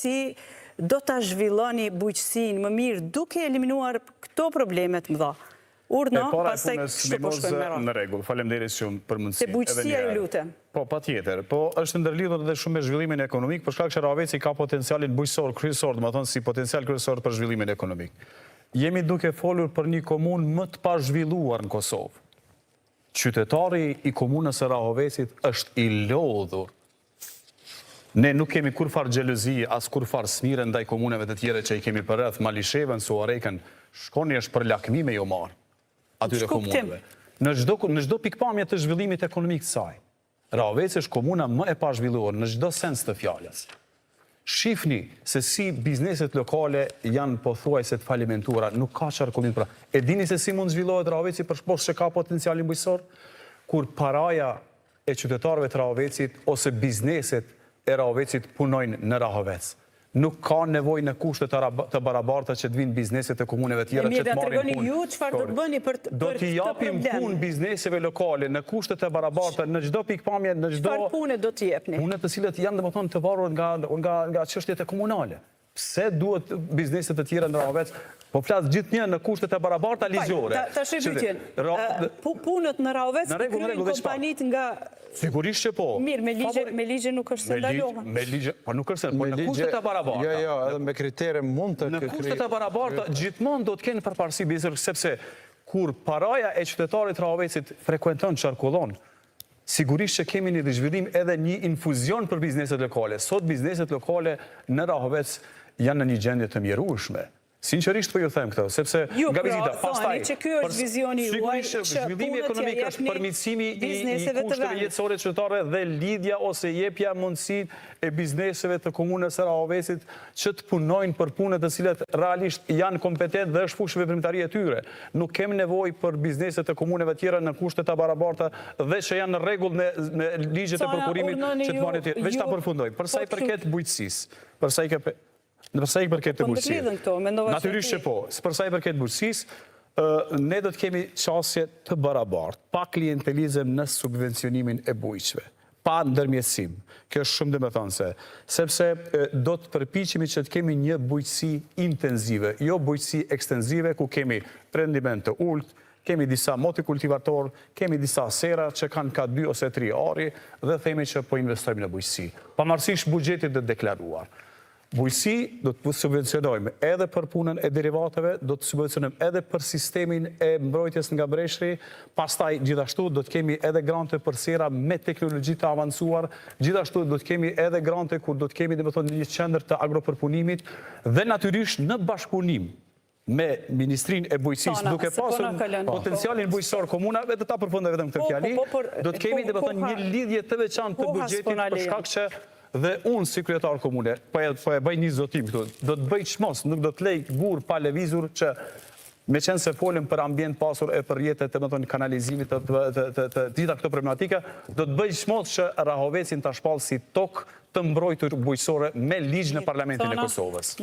si do të zhvilloni bujqësinë më mirë duke eliminuar këto problemet më dha. Urno, pastaj kështu po shkojmë me radhë. Në rregull, faleminderit shumë për mundësinë. Se bujqësia ju lutem. Po, patjetër. Po është ndërlidhur edhe shumë me zhvillimin ekonomik, për shkak që Raveci ka potencialin bujqësor kryesor, domethënë si potencial kryesor për zhvillimin ekonomik. Jemi duke folur për një komunë më të pazhvilluar në Kosovë. Qytetari i komunës së Rahovecit është i lodhur. Ne nuk kemi kur farë xhelozi, as kur farë smire ndaj komuneve të tjera që i kemi përreth, Malishevën, Suareken, shkoni është për lakmi me jo marë atyre komuneve. Në çdo pikpamje të zhvillimit ekonomik të saj, Rahoveci është komuna më e pazhvilluar në çdo sens të fjalës. Shifni se si bizneset lokale janë pothuajse të falimentuara, nuk ka qarkullim pra. E dini se si mund zhvillohet Rahoveci për shkak se ka potencialin bujqësor? Kur paraja e qytetarëve të Rahovecit ose bizneset e Rahovecit punojnë në Rahovec. Nuk ka nevojë në kushte të barabarta që të vinë bizneset e komuneve tjera që të marrin punë. Ju çfarë do të bëni për këtë problem? Do t'i japim punë bizneseve lokale në kushte të barabarta, në çdo pikpamje, në çdo Çfarë pune do t'i jepni? Pune të cilat janë domethënë të varur nga çështjet e komunale. Pse duhet bizneset të tjera në Rahovec? Po flas gjithnjë në kushte të barabarta ligjore. Tash e pyetjen. Punët në Rahovec kryejnë kompanitë nga Sigurisht që po. Mirë, me ligje nuk është se ndalohen. Me ligje, po nuk është se, po në kushtet e barabarta. Jo, edhe me kritere mund të... Në kushtet e barabarta, gjithmonë do të kenë përparësi biznes, sepse kur paraja e qytetarit Rahovecit frekuenton, qarkullon, sigurisht që kemi një zhvillim edhe një infuzion për bizneset lokale. Sot bizneset lokale në Rahovec janë në një gjendje të mjerueshme. Sinqerisht po ju them këtë, sepse nga vizita pastaj që ky është vizioni juaj që zhvillimi ekonomik është përmirësimi i kushteve jetësore të qytetarëve dhe lidhja ose jepja mundësinë e bizneseve të komunës së Rahovecit që të punojnë për punë të cilat realisht janë kompetent dhe është fushë veprimtarie e tyre. Nuk kemi nevojë për bizneset të komuneve tjera në kushte të barabarta dhe që janë në rregull me ligjet e prokurimit që të marrin tjetër. Veç ta përfundoj. Për sa i përket bujqësisë, Përsa i përket të bujqësisë, natyrisht që po, përsa i përket bujqësisë, ne do të kemi qasje të barabartë, pa klientelizëm në subvencionimin e bujqëve, pa ndërmjetësim. Kjo është shumë domethënëse, sepse do të përpiqemi që të kemi një bujqësi intenzive, jo bujqësi ekstenzive, ku kemi rendiment të ulët, kemi disa motikultivator, kemi disa sera që kanë ka 2 ose 3 ari dhe themi që po investojmë në bujqësi. Pavarësisht buxhetit të deklaruar. Bujqësi do të subvencionojmë edhe për punën e derivateve, do të subvencionojmë edhe për sistemin e mbrojtjes nga breshri, pastaj gjithashtu do të kemi edhe grante për sera me teknologji të avancuar, gjithashtu do të kemi edhe grante kur do të kemi një qendër të agropërpunimit dhe natyrisht në bashkëpunim me Ministrinë e Bujqësisë, duke pasur potencialin bujqësor komunave, do ta përfundoj vetëm këtë fjali, do të kemi një lidhje të veçantë të buxhetit për shkak që dhe unë si kryetar komune, po e bëj një zotim këtu, do të bëj çmos, nuk do të lej gur pa lëvizur që me qenë se folëm për ambient pasur e për jetët të kanalizimit të gjitha këto problematika, do të bëj çmos që Rahovecin ta shpall si tokë të mbrojtur bujqësore me ligj në Parlamentin e Kosovës.